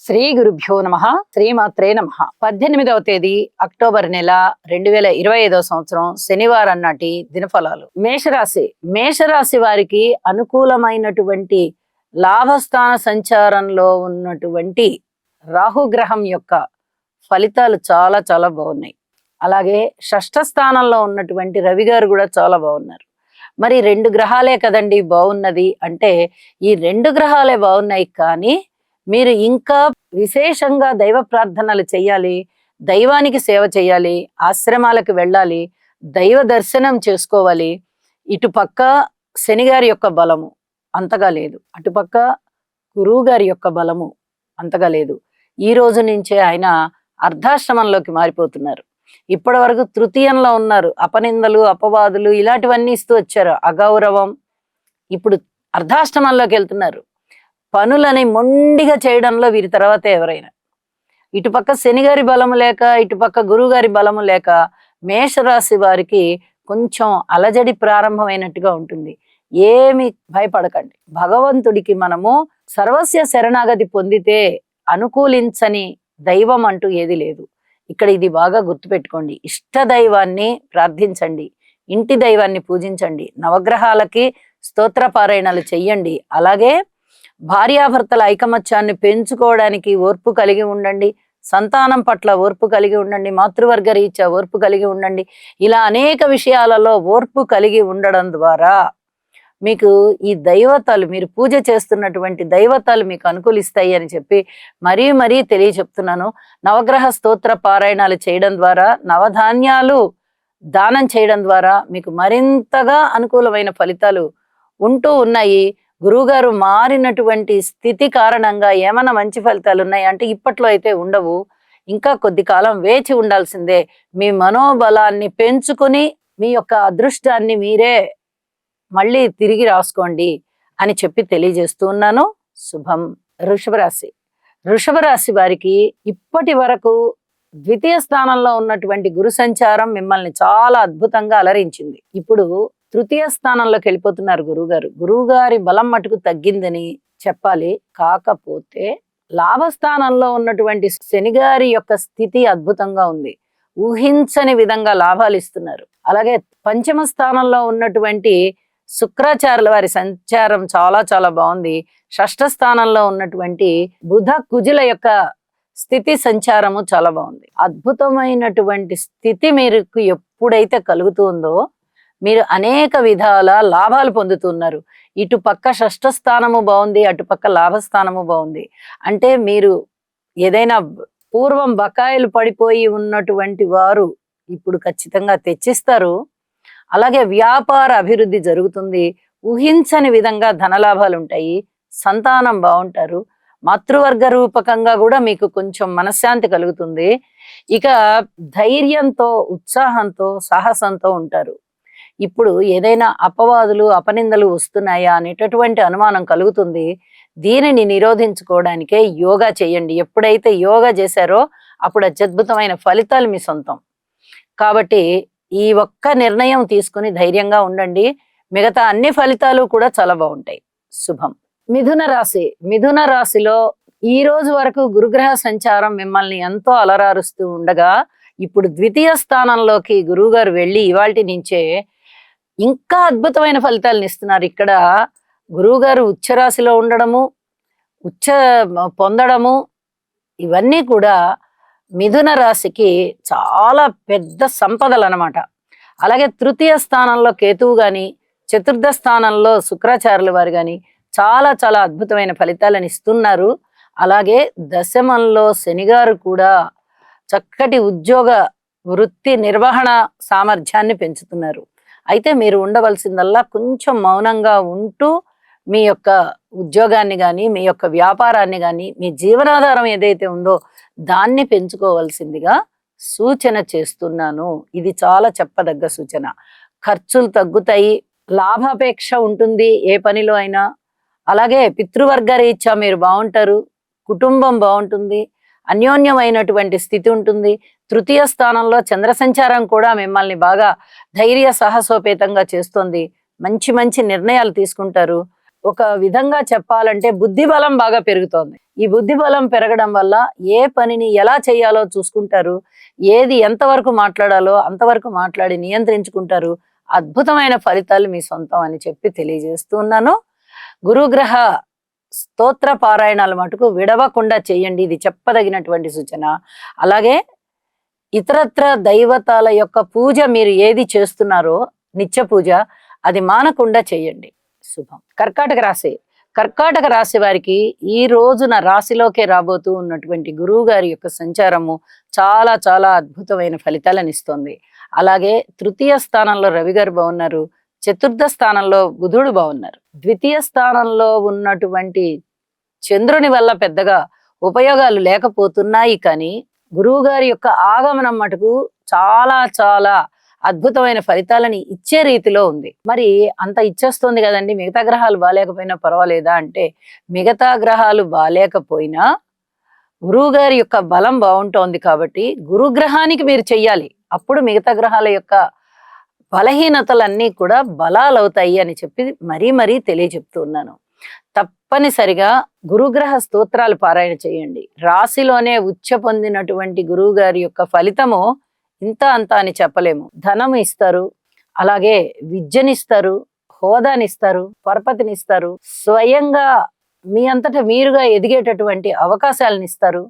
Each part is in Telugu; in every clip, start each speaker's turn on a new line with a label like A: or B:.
A: శ్రీ గురుభ్యో నమ. శ్రీమాత్రే నమ. 18వ తేదీ అక్టోబర్ నెల 2025 సంవత్సరం శనివారం నాటి దినఫలాలు. మేషరాశి వారికి అనుకూలమైనటువంటి లాభస్థాన సంచారంలో ఉన్నటువంటి రాహుగ్రహం యొక్క ఫలితాలు చాలా చాలా బాగున్నాయి. అలాగే షష్ఠ స్థానంలో ఉన్నటువంటి రవి గారు కూడా చాలా బాగున్నారు. మరి 2 గ్రహాలే కదండి బాగున్నది అంటే, ఈ 2 గ్రహాలే బాగున్నాయి, కానీ మీరు ఇంకా విశేషంగా దైవ ప్రార్థనలు చెయ్యాలి, దైవానికి సేవ చేయాలి, ఆశ్రమాలకు వెళ్ళాలి, దైవ దర్శనం చేసుకోవాలి. ఇటుపక్క శనిగారి యొక్క బలము అంతగా లేదు, అటుపక్క గురువు గారి యొక్క బలము అంతగా లేదు. ఈ రోజు నుంచే ఆయన అర్ధాశ్రమంలోకి మారిపోతున్నారు. ఇప్పటి వరకు తృతీయంలో ఉన్నారు, అపనిందలు అపవాదులు ఇలాంటివన్నీ ఇస్తూ వచ్చారు, అగౌరవం. ఇప్పుడు అర్ధాశ్రమంలోకి వెళ్తున్నారు. పనులని మొండిగా చేయడంలో వీరి తర్వాత ఎవరైనా, ఇటుపక్క శనిగారి బలము లేక ఇటుపక్క గురువుగారి బలము లేక మేషరాశి వారికి కొంచెం అలజడి ప్రారంభమైనట్టుగా ఉంటుంది. ఏమి భయపడకండి. భగవంతుడికి మనము సర్వస్య శరణాగతి పొందితే అనుకూలించని దైవం అంటూ ఏది లేదు. ఇక్కడ ఇది బాగా గుర్తుపెట్టుకోండి. ఇష్ట దైవాన్ని ప్రార్థించండి, ఇంటి దైవాన్ని పూజించండి, నవగ్రహాలకి స్తోత్ర పారాయణాలు చెయ్యండి. అలాగే భార్యాభర్తల ఐకమత్యాన్ని పెంచుకోవడానికి ఓర్పు కలిగి ఉండండి, సంతానం పట్ల ఓర్పు కలిగి ఉండండి, మాతృవర్గ రీత్యా ఓర్పు కలిగి ఉండండి. ఇలా అనేక విషయాలలో ఓర్పు కలిగి ఉండడం ద్వారా మీకు ఈ దైవతాలు, మీరు పూజ చేస్తున్నటువంటి దైవతాలు మీకు అనుకూలిస్తాయి అని చెప్పి మరీ తెలియచెప్తున్నాను. నవగ్రహ స్తోత్ర పారాయణాలు చేయడం ద్వారా, నవధాన్యాలు దానం చేయడం ద్వారా మీకు మరింతగా అనుకూలమైన ఫలితాలు ఉంటూ ఉన్నాయి. గురువుగారు మారినటువంటి స్థితి కారణంగా ఏమైనా మంచి ఫలితాలు ఉన్నాయి అంటే ఇప్పట్లో అయితే ఉండవు. ఇంకా కొద్ది కాలం వేచి ఉండాల్సిందే. మీ మనోబలాన్ని పెంచుకొని మీ యొక్క అదృష్టాన్ని మీరే మళ్ళీ తిరిగి రాసుకోండి అని చెప్పి తెలియజేస్తూ ఉన్నాను. శుభం. వృషభ రాశి వారికి ఇప్పటి వరకు ద్వితీయ స్థానంలో ఉన్నటువంటి గురు సంచారం మిమ్మల్ని చాలా అద్భుతంగా అలరించింది. ఇప్పుడు తృతీయ స్థానంలోకి వెళ్ళిపోతున్నారు గురువుగారు. గురువుగారి బలం మటుకు తగ్గిందని చెప్పాలి. కాకపోతే లాభస్థానంలో ఉన్నటువంటి శనిగారి యొక్క స్థితి అద్భుతంగా ఉంది. ఊహించని విధంగా లాభాలు ఇస్తున్నారు. అలాగే పంచమ స్థానంలో ఉన్నటువంటి శుక్రాచార్యుల వారి సంచారం చాలా చాలా బాగుంది. షష్ఠ స్థానంలో ఉన్నటువంటి బుధ కుజుల యొక్క స్థితి సంచారము చాలా బాగుంది. అద్భుతమైనటువంటి స్థితి మీకు ఎప్పుడైతే కలుగుతుందో మీరు అనేక విధాల లాభాలు పొందుతున్నారు. ఇటు పక్క షష్ఠ స్థానము బాగుంది, అటుపక్క లాభస్థానము బాగుంది. అంటే మీరు ఏదైనా పూర్వం బకాయిలు పడిపోయి ఉన్నటువంటి వారు ఇప్పుడు ఖచ్చితంగా తెచ్చిస్తారు. అలాగే వ్యాపార అభివృద్ధి జరుగుతుంది. ఊహించని విధంగా ధనలాభాలు ఉంటాయి. సంతానం బాగుంటారు. మాతృవర్గ రూపకంగా కూడా మీకు కొంచెం మనశ్శాంతి కలుగుతుంది. ఇక ధైర్యంతో, ఉత్సాహంతో, సాహసంతో ఉంటారు. ఇప్పుడు ఏదైనా అపవాదులు అపనిందలు వస్తున్నాయా అనేటటువంటి అనుమానం కలుగుతుంది. దీనిని నిరోధించుకోవడానికే యోగా చేయండి. ఎప్పుడైతే యోగా చేశారో అప్పుడు అత్యద్భుతమైన ఫలితాలు మీ సొంతం. కాబట్టి ఈ ఒక్క నిర్ణయం తీసుకుని ధైర్యంగా ఉండండి. మిగతా అన్ని ఫలితాలు కూడా చాలా బాగుంటాయి. శుభం. మిథున రాశిలో ఈ రోజు వరకు గురుగ్రహ సంచారం మిమ్మల్ని ఎంతో అలరారుస్తూ ఉండగా ఇప్పుడు ద్వితీయ స్థానంలోకి గురువు గారు వెళ్ళి ఇవాల్టి నుంచే ఇంకా అద్భుతమైన ఫలితాలను ఇస్తున్నారు. ఇక్కడ గురువు గారు ఉచ్చరాశిలో ఉండడము, పొందడము, ఇవన్నీ కూడా మిథున రాశికి చాలా పెద్ద సంపదలు అన్నమాట. అలాగే తృతీయ స్థానంలో కేతువు గాని, చతుర్థ స్థానంలో శుక్రాచార్యుల వారు గాని చాలా చాలా అద్భుతమైన ఫలితాలను ఇస్తున్నారు. అలాగే దశమంలో శనిగారు కూడా చక్కటి ఉద్యోగ వృత్తి నిర్వహణ సామర్థ్యాన్ని పెంచుతున్నారు. అయితే మీరు ఉండవలసిందల్లా కొంచెం మౌనంగా ఉంటూ మీ యొక్క ఉద్యోగాన్ని కానీ, మీ యొక్క వ్యాపారాన్ని కానీ, మీ జీవనాధారం ఏదైతే ఉందో దాన్ని పెంచుకోవాల్సిందిగా సూచన చేస్తున్నాను. ఇది చాలా చెప్పదగ్గ సూచన. ఖర్చులు తగ్గుతాయి, లాభాపేక్ష ఉంటుంది ఏ పనిలో అయినా. అలాగే పితృవర్గ రీత్యా మీరు బాగుంటారు, కుటుంబం బాగుంటుంది, అన్యోన్యమైనటువంటి స్థితి ఉంటుంది. తృతీయ స్థానంలో చంద్ర సంచారం కూడా మిమ్మల్ని బాగా ధైర్య సాహసోపేతంగా చేస్తుంది. మంచి నిర్ణయాలు తీసుకుంటారు. ఒక విధంగా చెప్పాలంటే బుద్ధి బలం బాగా పెరుగుతోంది. ఈ బుద్ధి బలం పెరగడం వల్ల ఏ పనిని ఎలా చేయాలో చూసుకుంటారు. ఏది ఎంతవరకు మాట్లాడాలో అంతవరకు మాట్లాడి నియంత్రించుకుంటారు. అద్భుతమైన ఫలితాలు మీ సొంతం అని చెప్పి తెలియజేస్తూ ఉన్నాను. గురుగ్రహ స్తోత్ర పారాయణాలు మటుకు విడవకుండా చేయండి. ఇది చెప్పదగినటువంటి సూచన. అలాగే ఇతరత్ర దైవతాల యొక్క పూజ మీరు ఏది చేస్తున్నారో నిత్య పూజ అది మానకుండా చేయండి. శుభం. కర్కాటక రాశి. కర్కాటక రాశి వారికి ఈ రోజున రాశిలోకే రాబోతూ ఉన్నటువంటి గురువు గారి యొక్క సంచారము చాలా చాలా అద్భుతమైన ఫలితాలను ఇస్తుంది. అలాగే తృతీయ స్థానంలో రవి గారు బాగున్నారు. చతుర్థ స్థానంలో బుధుడు బాగున్నారు. ద్వితీయ స్థానంలో ఉన్నటువంటి చంద్రుని వల్ల పెద్దగా ఉపయోగాలు లేకపోతున్నాయి. కానీ గురువు గారి యొక్క ఆగమనం మటుకు చాలా చాలా అద్భుతమైన ఫలితాలని ఇచ్చే రీతిలో ఉంది. మరి అంత ఇచ్చేస్తుంది కదండి, మిగతా గ్రహాలు బాలేకపోయినా పర్వాలేదా అంటే, మిగతా గ్రహాలు బాలేకపోయినా గురువు గారి యొక్క బలం బాగుంటోంది కాబట్టి గురుగ్రహానికి మీరు చెయ్యాలి. అప్పుడు మిగతా గ్రహాల యొక్క బలహీనతలన్నీ కూడా బలాలవుతాయి అని చెప్పి మరీ తెలియజెప్తూ ఉన్నాను. తప్పనిసరిగా గురుగ్రహ స్తోత్రాలు పారాయణ చేయండి. రాశిలోనే ఉచ్చ పొందినటువంటి గురువు గారి యొక్క ఫలితము ఇంత అంత అని చెప్పలేము. ధనం ఇస్తారు, అలాగే విద్యనిస్తారు, హోదానిస్తారు, పరపతినిస్తారు, స్వయంగా మీ అంతటా మీరుగా ఎదిగేటటువంటి అవకాశాలను ఇస్తారు,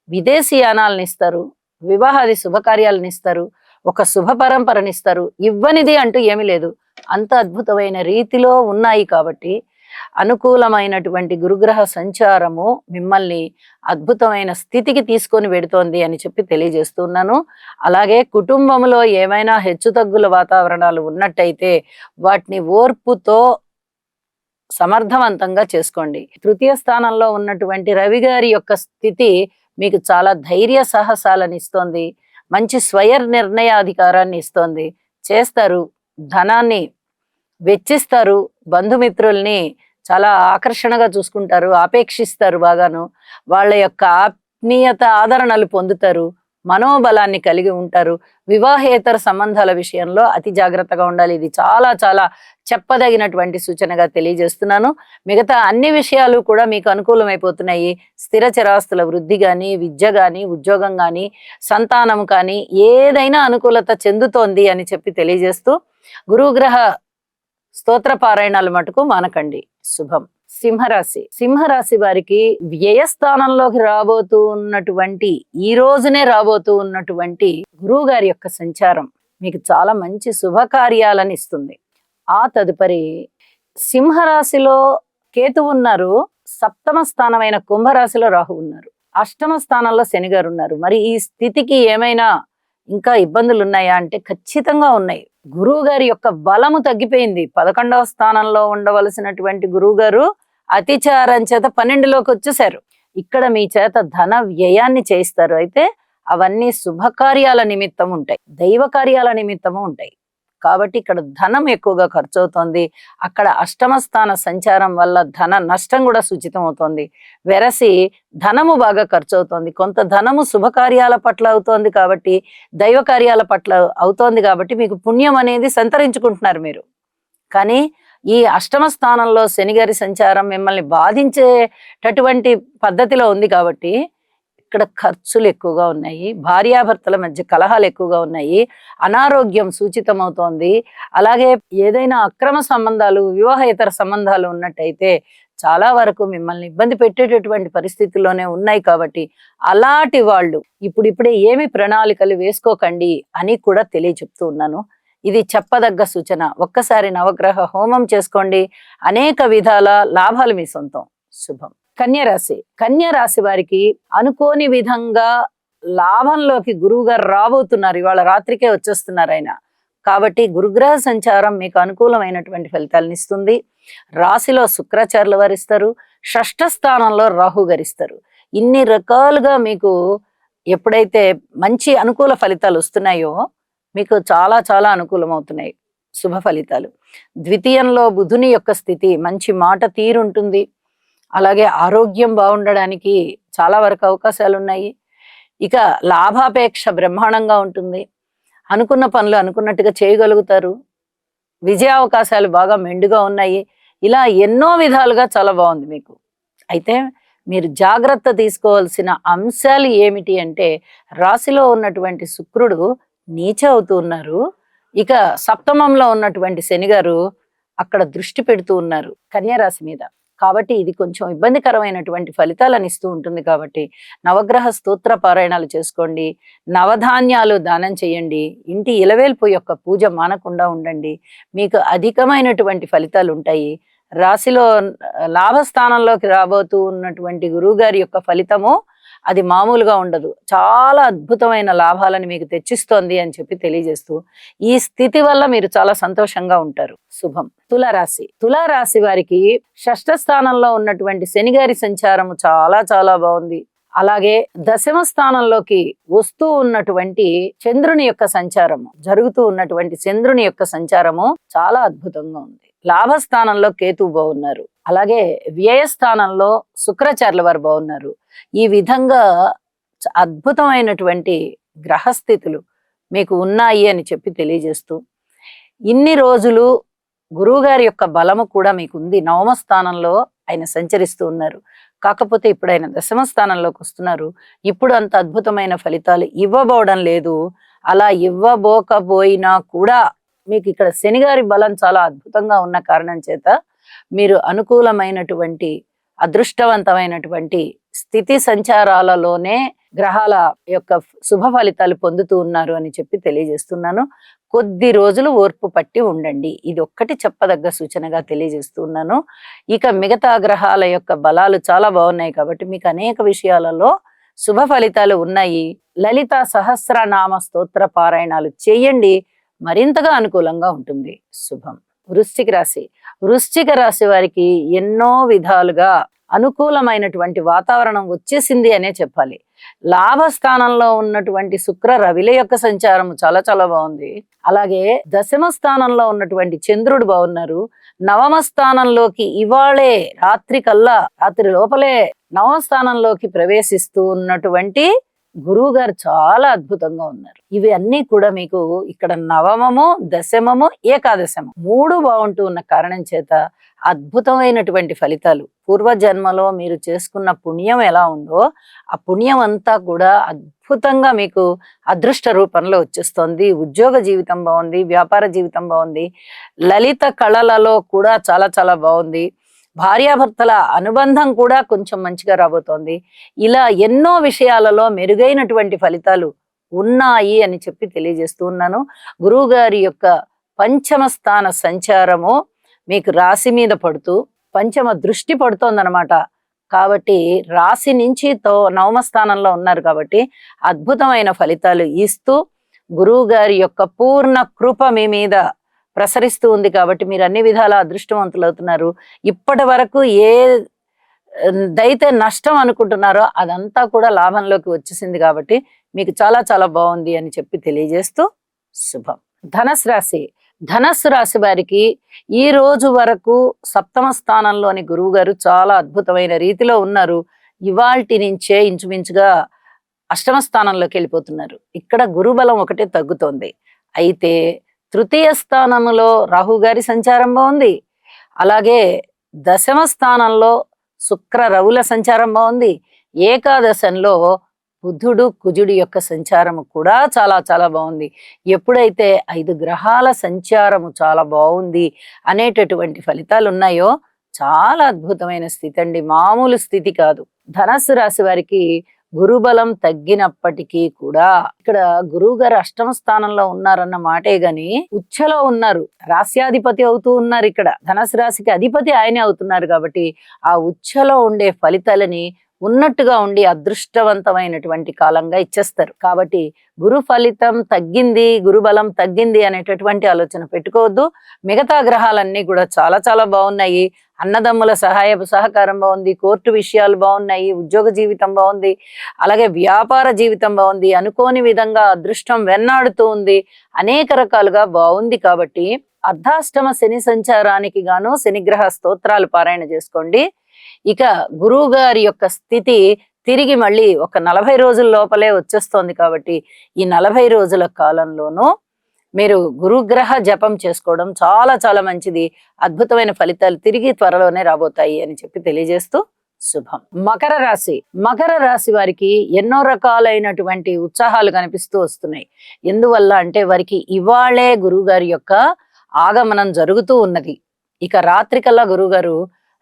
A: విదేశీ యానాలను ఇస్తారు, వివాహాది శుభకార్యాలను ఇస్తారు, ఒక శుభ పరంపరనిస్తారు. ఇవ్వనిది అంటూ ఏమీ లేదు. అంత అద్భుతమైన రీతిలో ఉన్నాయి కాబట్టి అనుకూలమైనటువంటి గురుగ్రహ సంచారము మిమ్మల్ని అద్భుతమైన స్థితికి తీసుకొని వెడుతోంది అని చెప్పి తెలియజేస్తున్నాను. అలాగే కుటుంబంలో ఏమైనా హెచ్చుతగ్గుల వాతావరణాలు ఉన్నట్టయితే వాటిని ఓర్పుతో సమర్థవంతంగా చేసుకోండి. తృతీయ స్థానంలో ఉన్నటువంటి రవి గారి యొక్క స్థితి మీకు చాలా ధైర్య సాహసాలను ఇస్తోంది. మంచి స్వయ నిర్ణయాధికారాన్ని ఇస్తోంది. చేస్తారు, ధనాన్ని వెచ్చిస్తారు, బంధుమిత్రుల్ని చాలా ఆకర్షణగా చూసుకుంటారు, ఆపేక్షిస్తారు, బాగాను వాళ్ళ యొక్క ఆత్మీయత ఆదరణలు పొందుతారు, మనోబలాన్ని కలిగి ఉంటారు. వివాహేతర సంబంధాల విషయంలో అతి జాగ్రత్తగా ఉండాలి. ఇది చాలా చాలా చెప్పదగినటువంటి సూచనగా తెలియజేస్తున్నాను. మిగతా అన్ని విషయాలు కూడా మీకు అనుకూలమైపోతున్నాయి. స్థిర చిరాస్తుల వృద్ధి కానీ, విద్య కానీ, ఉద్యోగం కానీ, సంతానం కానీ ఏదైనా అనుకూలత చెందుతోంది అని చెప్పి తెలియజేస్తూ గురుగ్రహ స్తోత్ర పారాయణాలు మటుకు మానకండి. శుభం. సింహరాశి. సింహరాశి వారికి వ్యయస్థానంలోకి రాబోతూ ఉన్నటువంటి ఈ రోజునే రాబోతూ ఉన్నటువంటి గురువు గారి యొక్క సంచారం మీకు చాలా మంచి శుభకార్యాలను ఇస్తుంది. ఆ తదుపరి సింహరాశిలో కేతు ఉన్నారు, సప్తమ స్థానమైన కుంభరాశిలో రాహు ఉన్నారు, అష్టమ స్థానంలో శని గారు ఉన్నారు. మరి ఈ స్థితికి ఏమైనా ఇంకా ఇబ్బందులు ఉన్నాయా అంటే ఖచ్చితంగా ఉన్నాయి. గురువు గారి యొక్క బలము తగ్గిపోయింది. 11వ స్థానంలో ఉండవలసినటువంటి గురువు గారు అతిచారం చేత 12లోకి వచ్చేసారు. ఇక్కడ మీ చేత ధన వ్యయాన్ని చేయిస్తారు. అయితే అవన్నీ శుభకార్యాల నిమిత్తం ఉంటాయి, దైవ కార్యాల నిమిత్తము ఉంటాయి. కాబట్టి ఇక్కడ ధనం ఎక్కువగా ఖర్చు అవుతోంది. అక్కడ అష్టమ స్థాన సంచారం వల్ల ధన నష్టం కూడా సూచితం అవుతోంది. వెరసి ధనము బాగా ఖర్చు అవుతోంది. కొంత ధనము శుభకార్యాల పట్ల అవుతోంది కాబట్టి, దైవ కార్యాల పట్ల అవుతోంది కాబట్టి మీకు పుణ్యం అనేది సంతరించుకుంటున్నారు మీరు. కానీ ఈ అష్టమ స్థానంలో శనిగారి సంచారం మిమ్మల్ని బాధించేటటువంటి పద్ధతిలో ఉంది కాబట్టి ఇక్కడ ఖర్చులు ఎక్కువగా ఉన్నాయి, భార్యాభర్తల మధ్య కలహాలు ఎక్కువగా ఉన్నాయి, అనారోగ్యం సూచితమవుతోంది. అలాగే ఏదైనా అక్రమ సంబంధాలు, వివాహేతర సంబంధాలు ఉన్నట్టయితే చాలా వరకు మిమ్మల్ని ఇబ్బంది పెట్టేటటువంటి పరిస్థితుల్లోనే ఉన్నాయి. కాబట్టి అలాంటి వాళ్ళు ఇప్పుడిప్పుడే ఏమి ప్రణాళికలు వేసుకోకండి అని కూడా తెలియచెప్తూ ఉన్నాను. ఇది చెప్పదగ్గ సూచన. ఒక్కసారి నవగ్రహ హోమం చేసుకోండి, అనేక విధాల లాభాలు మీ సొంతం. శుభం. కన్యరాశి. కన్యరాశి వారికి అనుకోని విధంగా లాభంలోకి గురువు గారు రాబోతున్నారు. ఇవాళ రాత్రికే వచ్చేస్తున్నారు ఆయన. కాబట్టి గురుగ్రహ సంచారం మీకు అనుకూలమైనటువంటి ఫలితాలను ఇస్తుంది. రాశిలో శుక్రాచార్యులు వారిస్తారు, షష్ఠ స్థానంలో రాహు గారిస్తారు. ఇన్ని రకాలుగా మీకు ఎప్పుడైతే మంచి అనుకూల ఫలితాలు వస్తున్నాయో మీకు చాలా చాలా అనుకూలమవుతున్నాయి శుభ ఫలితాలు. ద్వితీయంలో బుధుని యొక్క స్థితి మంచి మాట తీరుంటుంది. అలాగే ఆరోగ్యం బాగుండడానికి చాలా వరకు అవకాశాలు ఉన్నాయి. ఇక లాభాపేక్ష బ్రహ్మాండంగా ఉంటుంది. అనుకున్న పనులు అనుకున్నట్టుగా చేయగలుగుతారు. విజయావకాశాలు బాగా మెండుగా ఉన్నాయి. ఇలా ఎన్నో విధాలుగా చాలా బాగుంది మీకు. అయితే మీరు జాగ్రత్త తీసుకోవాల్సిన అంశాలు ఏమిటి అంటే, రాశిలో ఉన్నటువంటి శుక్రుడు నీచ అవుతూ ఉన్నారు. ఇక సప్తమంలో ఉన్నటువంటి శని గారు అక్కడ దృష్టి పెడుతూ ఉన్నారు కన్యా రాశి మీద. కాబట్టి ఇది కొంచెం ఇబ్బందికరమైనటువంటి ఫలితాలను ఇస్తూ ఉంటుంది. కాబట్టి నవగ్రహ స్తోత్ర పారాయణాలు చేసుకోండి, నవధాన్యాలు దానం చేయండి, ఇంటి ఇలవేల్పు యొక్క పూజ మానకుండా ఉండండి. మీకు అధికమైనటువంటి ఫలితాలు ఉంటాయి. రాశిలో లాభస్థానంలోకి రాబోతూ ఉన్నటువంటి గురువు గారి యొక్క ఫలితము అది మామూలుగా ఉండదు. చాలా అద్భుతమైన లాభాలను మీకు తెచ్చిస్తోంది అని చెప్పి తెలియజేస్తూ, ఈ స్థితి వల్ల మీరు చాలా సంతోషంగా ఉంటారు. శుభం. తులారాశి. తులారాశి వారికి షష్ఠ స్థానంలో ఉన్నటువంటి శని గారి సంచారము చాలా చాలా బాగుంది. అలాగే దశమ స్థానంలోకి వస్తూ ఉన్నటువంటి చంద్రుని యొక్క సంచారము, జరుగుతూ ఉన్నటువంటి చంద్రుని యొక్క సంచారము చాలా అద్భుతంగా ఉంది. లాభస్థానంలో కేతువు బాగున్నారు. అలాగే వ్యయస్థానంలో శుక్రాచార్యుల వారు బాగున్నారు. ఈ విధంగా అద్భుతమైనటువంటి గ్రహస్థితులు మీకు ఉన్నాయి అని చెప్పి తెలియజేస్తూ, ఇన్ని రోజులు గురువుగారి యొక్క బలము కూడా మీకు ఉంది. నవమ స్థానంలో ఆయన సంచరిస్తూ ఉన్నారు. కాకపోతే ఇప్పుడు ఆయన దశమ స్థానంలోకి వస్తున్నారు. ఇప్పుడు అంత అద్భుతమైన ఫలితాలు ఇవ్వబోవడం లేదు. అలా ఇవ్వబోకపోయినా కూడా మీకు ఇక్కడ శనిగారి బలం చాలా అద్భుతంగా ఉన్న కారణం చేత మీరు అనుకూలమైనటువంటి అదృష్టవంతమైనటువంటి స్థితి సంచారాలలోనే గ్రహాల యొక్క శుభ ఫలితాలు పొందుతూ ఉన్నారు అని చెప్పి తెలియజేస్తున్నాను. కొద్ది రోజులు ఓర్పు పట్టి ఉండండి. ఇది ఒక్కటి చెప్పదగ్గ సూచనగా తెలియజేస్తున్నాను. ఇక మిగతా గ్రహాల యొక్క బలాలు చాలా బాగున్నాయి కాబట్టి మీకు అనేక విషయాలలో శుభ ఫలితాలు ఉన్నాయి. లలిత సహస్రనామ స్తోత్ర పారాయణాలు చేయండి, మరింతగా అనుకూలంగా ఉంటుంది. శుభం. వృశ్చిక రాశి. వృశ్చిక రాశి వారికి ఎన్నో విధాలుగా అనుకూలమైనటువంటి వాతావరణం వచ్చేసింది అనే చెప్పాలి. లాభస్థానంలో ఉన్నటువంటి శుక్ర రవిల యొక్క సంచారం చాలా చాలా బాగుంది. అలాగే దశమ స్థానంలో ఉన్నటువంటి చంద్రుడు బాగున్నారు. నవమ స్థానంలోకి ఇవాళే రాత్రి లోపలే నవమ స్థానంలోకి ప్రవేశిస్తూ ఉన్నటువంటి గురువు గారు చాలా అద్భుతంగా ఉన్నారు. ఇవి అన్ని కూడా మీకు ఇక్కడ నవమము, దశమము, ఏకాదశము మూడు బాగుంటూ ఉన్న కారణం చేత అద్భుతమైనటువంటి ఫలితాలు. పూర్వజన్మలో మీరు చేసుకున్న పుణ్యం ఎలా ఉందో ఆ పుణ్యం అంతా కూడా అద్భుతంగా మీకు అదృష్ట రూపంలో వచ్చేస్తుంది. ఉద్యోగ జీవితం బాగుంది, వ్యాపార జీవితం బాగుంది, లలిత కళలలో కూడా చాలా చాలా బాగుంది. భార్యాభర్తల అనుబంధం కూడా కొంచెం మంచిగా రాబోతోంది. ఇలా ఎన్నో విషయాలలో మెరుగైనటువంటి ఫలితాలు ఉన్నాయి అని చెప్పి తెలియజేస్తూ ఉన్నాను. గురువు గారి యొక్క పంచమ స్థాన సంచారము మీకు రాశి మీద పడుతూ పంచమ దృష్టి పడుతోందనమాట. కాబట్టి రాశి నుంచి నవమ స్థానంలో ఉన్నారు కాబట్టి అద్భుతమైన ఫలితాలు ఇస్తూ గురువు గారి యొక్క పూర్ణ కృప మీ మీద ప్రసరిస్తూ ఉంది. కాబట్టి మీరు అన్ని విధాల అదృష్టవంతులు అవుతున్నారు. ఇప్పటి వరకు ఏదైతే నష్టం అనుకుంటున్నారో అదంతా కూడా లాభంలోకి వచ్చేసింది. కాబట్టి మీకు చాలా చాలా బాగుంది అని చెప్పి తెలియజేస్తూ శుభం. ధనస్సు రాశి. ధనస్సు రాశి వారికి ఈ రోజు వరకు సప్తమ స్థానంలోని గురువు గారు చాలా అద్భుతమైన రీతిలో ఉన్నారు. ఇవాల్టి నుంచే ఇంచుమించుగా అష్టమ స్థానంలోకి వెళ్ళిపోతున్నారు. ఇక్కడ గురుబలం ఒకటే తగ్గుతోంది. అయితే తృతీయ స్థానంలో రాహు గారి సంచారం బాగుంది. అలాగే దశమ స్థానంలో శుక్ర రవుల సంచారం బాగుంది. ఏకాదశంలో బుధుడు కుజుడి యొక్క సంచారము కూడా చాలా చాలా బాగుంది. ఎప్పుడైతే 5 గ్రహాల సంచారము చాలా బాగుంది అనేటటువంటి ఫలితాలు ఉన్నాయో చాలా అద్భుతమైన స్థితి అండి, మామూలు స్థితి కాదు. ధనస్సు రాశి వారికి గురుబలం తగ్గినప్పటికీ కూడా ఇక్కడ గురువు గారు అష్టమ స్థానంలో ఉన్నారన్న మాటే గాని ఉచ్చలో ఉన్నారు, రాస్యాధిపతి అవుతూ ఉన్నారు. ఇక్కడ ధనస్సు రాశికి అధిపతి ఆయనే అవుతున్నారు. కాబట్టి ఆ ఉచ్చలో ఉండే ఫలితాలని ఉన్నట్టుగా ఉండి అదృష్టవంతమైనటువంటి కాలంగా ఇచ్చేస్తారు. కాబట్టి గురు ఫలితం తగ్గింది, గురుబలం తగ్గింది అనేటటువంటి ఆలోచన పెట్టుకోవద్దు. మిగతా గ్రహాలన్నీ కూడా చాలా చాలా బాగున్నాయి. అన్నదమ్ముల సహకారం బాగుంది, కోర్టు విషయాలు బాగున్నాయి, ఉద్యోగ జీవితం బాగుంది, అలాగే వ్యాపార జీవితం బాగుంది, అనుకోని విధంగా అదృష్టం వెన్నాడుతూ ఉంది, అనేక రకాలుగా బాగుంది. కాబట్టి అర్ధాష్టమ శని సంచారానికి గాను శనిగ్రహ స్తోత్రాలు పారాయణ చేసుకోండి. ఇక గురువు గారి యొక్క స్థితి తిరిగి మళ్ళీ ఒక 40 రోజుల లోపలే వచ్చేస్తోంది. కాబట్టి ఈ 40 రోజుల కాలంలోనూ మీరు గురుగ్రహ జపం చేసుకోవడం చాలా చాలా మంచిది. అద్భుతమైన ఫలితాలు తిరిగి త్వరలోనే రాబోతాయి అని చెప్పి తెలియజేస్తూ శుభం. మకర రాశి. మకర రాశి వారికి ఎన్నో రకాలైనటువంటి ఉత్సాహాలు కనిపిస్తూ వస్తున్నాయి. ఎందువల్ల అంటే వారికి ఇవాళే గురువు గారి యొక్క ఆగమనం జరుగుతూ ఉన్నది. ఇక రాత్రికల్లా గురువుగారు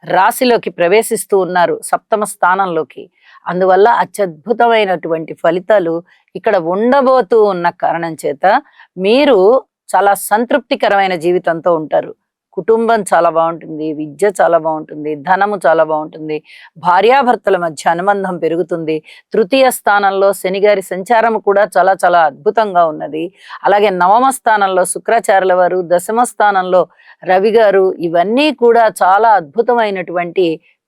A: రాశిలోకి ప్రవేశిస్తూ ఉన్నారు, సప్తమ స్థానంలోకి. అందువల్ల అత్యద్భుతమైనటువంటి ఫలితాలు ఇక్కడ ఉండబోతూ ఉన్న కారణం చేత మీరు చాలా సంతృప్తికరమైన జీవితంతో ఉంటారు. కుటుంబం చాలా బాగుంటుంది, విద్య చాలా బాగుంటుంది, ధనము చాలా బాగుంటుంది, భార్యాభర్తల మధ్య అనుబంధం పెరుగుతుంది. తృతీయ స్థానంలో శనిగారి సంచారం కూడా చాలా చాలా అద్భుతంగా ఉన్నది. అలాగే నవమ స్థానంలో శుక్రాచార్యుల వారు, దశమ స్థానంలో రవి గారు, ఇవన్నీ కూడా చాలా అద్భుతమైనటువంటి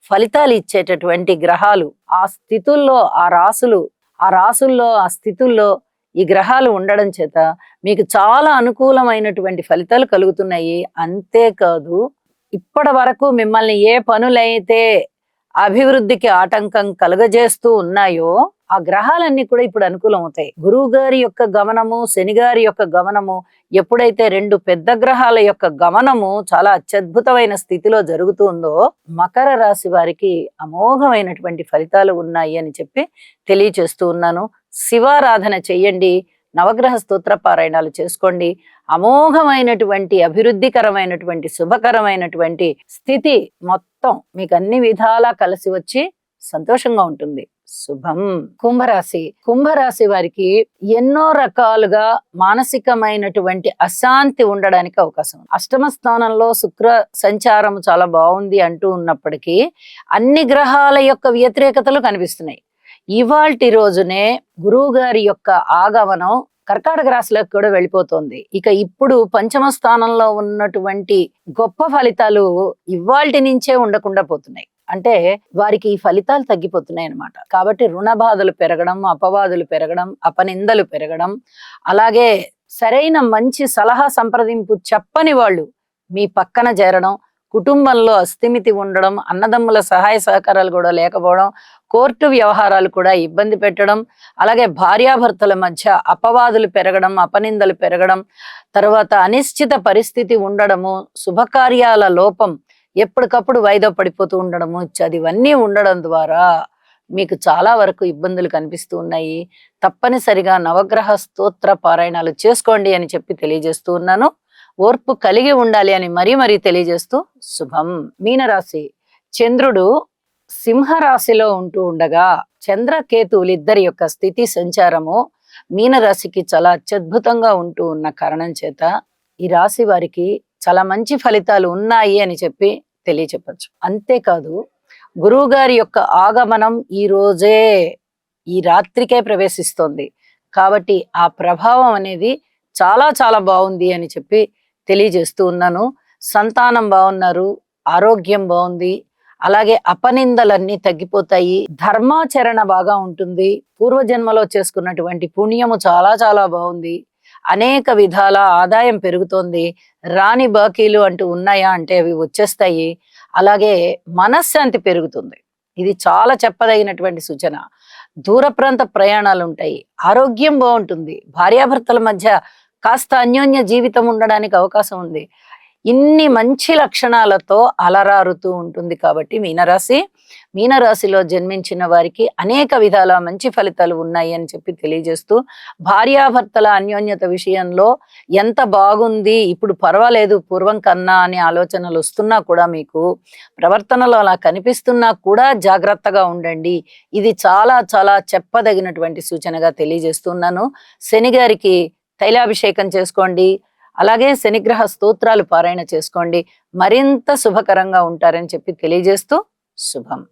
A: ఫలితాలు ఇచ్చేటటువంటి గ్రహాలు. ఆ స్థితుల్లో ఆ స్థితుల్లో ఈ గ్రహాలు ఉండడం చేత మీకు చాలా అనుకూలమైనటువంటి ఫలితాలు కలుగుతున్నాయి. అంతేకాదు, ఇప్పటి వరకు మిమ్మల్ని ఏ పనులైతే అభివృద్ధికి ఆటంకం కలుగజేస్తూ ఉన్నాయో ఆ గ్రహాలన్నీ కూడా ఇప్పుడు అనుకూలం అవుతాయి. గురువు గారి యొక్క గమనము, శని గారి యొక్క గమనము, ఎప్పుడైతే రెండు పెద్ద గ్రహాల యొక్క గమనము చాలా అత్యద్భుతమైన స్థితిలో జరుగుతుందో మకర రాశి వారికి అమోఘమైనటువంటి ఫలితాలు ఉన్నాయి అని చెప్పి తెలియచేస్తూ ఉన్నాను. శివారాధన చెయ్యండి, నవగ్రహ స్తోత్ర పారాయణాలు చేసుకోండి. అమోఘమైనటువంటి అభివృద్ధికరమైనటువంటి శుభకరమైనటువంటి స్థితి మొత్తం మీకు అన్ని విధాలా కలిసి వచ్చి సంతోషంగా ఉంటుంది. శుభం. కుంభరాశి. కుంభరాశి వారికి ఎన్నో రకాలుగా మానసికమైనటువంటి అశాంతి ఉండడానికి అవకాశం ఉంది. అష్టమ స్థానంలో శుక్ర సంచారం చాలా బాగుంది అంటూ ఉన్నప్పటికీ అన్ని గ్రహాల యొక్క వ్యతిరేకతలు కనిపిస్తున్నాయి. ఇవాల్టి రోజునే గురువు గారి యొక్క ఆగమనం కర్కాటక రాశిలోకి కూడా వెళ్ళిపోతుంది. ఇక ఇప్పుడు పంచమ స్థానంలో ఉన్నటువంటి గొప్ప ఫలితాలు ఇవాల్టి నుంచే ఉండకుండా పోతున్నాయి. అంటే వారికి ఈ ఫలితాలు తగ్గిపోతున్నాయి అన్నమాట. కాబట్టి రుణ బాధలు పెరగడం, అపవాదులు పెరగడం, అపనిందలు పెరగడం, అలాగే సరైన మంచి సలహా సంప్రదింపు చెప్పని వాళ్ళు మీ పక్కన చేరడం, కుటుంబంలో అస్థిమితి ఉండడం, అన్నదమ్ముల సహాయ సహకారాలు కూడా లేకపోవడం, కోర్టు వ్యవహారాలు కూడా ఇబ్బంది పెట్టడం, అలాగే భార్యాభర్తల మధ్య అపవాదులు పెరగడం, అపనిందలు పెరగడం, తర్వాత అనిశ్చిత పరిస్థితి ఉండడము, శుభకార్యాల లోపం, ఎప్పటికప్పుడు వాయిదా పడిపోతూ ఉండడము, ఇవన్నీ ఉండడం ద్వారా మీకు చాలా వరకు ఇబ్బందులు కనిపిస్తూ ఉన్నాయి. తప్పనిసరిగా నవగ్రహ స్తోత్ర పారాయణాలు చేసుకోండి అని చెప్పి తెలియజేస్తూ ఉన్నాను. ఓర్పు కలిగి ఉండాలి అని మరీ తెలియజేస్తూ శుభం. మీనరాశి. చంద్రుడు సింహరాశిలో ఉంటూ ఉండగా చంద్రకేతువులు ఇద్దరి యొక్క స్థితి సంచారము మీనరాశికి చాలా అత్యద్భుతంగా ఉంటూ ఉన్న కారణం చేత ఈ రాశి వారికి చాలా మంచి ఫలితాలు ఉన్నాయి అని చెప్పి తెలియచెప్పచ్చు. అంతేకాదు, గురువు గారి యొక్క ఆగమనం ఈ రోజే, ఈ రాత్రికే ప్రవేశిస్తోంది. కాబట్టి ఆ ప్రభావం అనేది చాలా చాలా బాగుంది అని చెప్పి తెలియజేస్తూ ఉన్నాను. సంతానం బాగున్నారు, ఆరోగ్యం బాగుంది, అలాగే అపనిందలన్నీ తగ్గిపోతాయి, ధర్మాచరణ బాగా ఉంటుంది, పూర్వజన్మలో చేసుకున్నటువంటి పుణ్యము చాలా చాలా బాగుంది, అనేక విధాల ఆదాయం పెరుగుతోంది, రాని బాకీలు అంటూ ఉన్నాయా అంటే అవి వచ్చేస్తాయి, అలాగే మనశ్శాంతి పెరుగుతుంది. ఇది చాలా చెప్పదగినటువంటి సూచన. దూర ప్రాంత ప్రయాణాలు ఉంటాయి, ఆరోగ్యం బాగుంటుంది, భార్యాభర్తల మధ్య కాస్త అన్యోన్య జీవితం ఉండడానికి అవకాశం ఉంది. ఇన్ని మంచి లక్షణాలతో అలరారుతూ ఉంటుంది. కాబట్టి మీనరాశిలో జన్మించిన వారికి అనేక విధాల మంచి ఫలితాలు ఉన్నాయి అని చెప్పి తెలియజేస్తూ, భార్యాభర్తల అన్యోన్యత విషయంలో ఎంత బాగుంది, ఇప్పుడు పర్వాలేదు పూర్వం కన్నా అనే ఆలోచనలు వస్తున్నా కూడా, మీకు ప్రవర్తనలో అలా కనిపిస్తున్నా కూడా జాగ్రత్తగా ఉండండి. ఇది చాలా చాలా చెప్పదగినటువంటి సూచనగా తెలియజేస్తున్నాను. శని గారికి తైలాభిషేకం చేసుకోండి, అలాగే శనిగ్రహ స్తోత్రాలు పారాయణ చేసుకోండి, మరింత శుభకరంగా ఉంటారని చెప్పి తెలియజేస్తూ శుభం.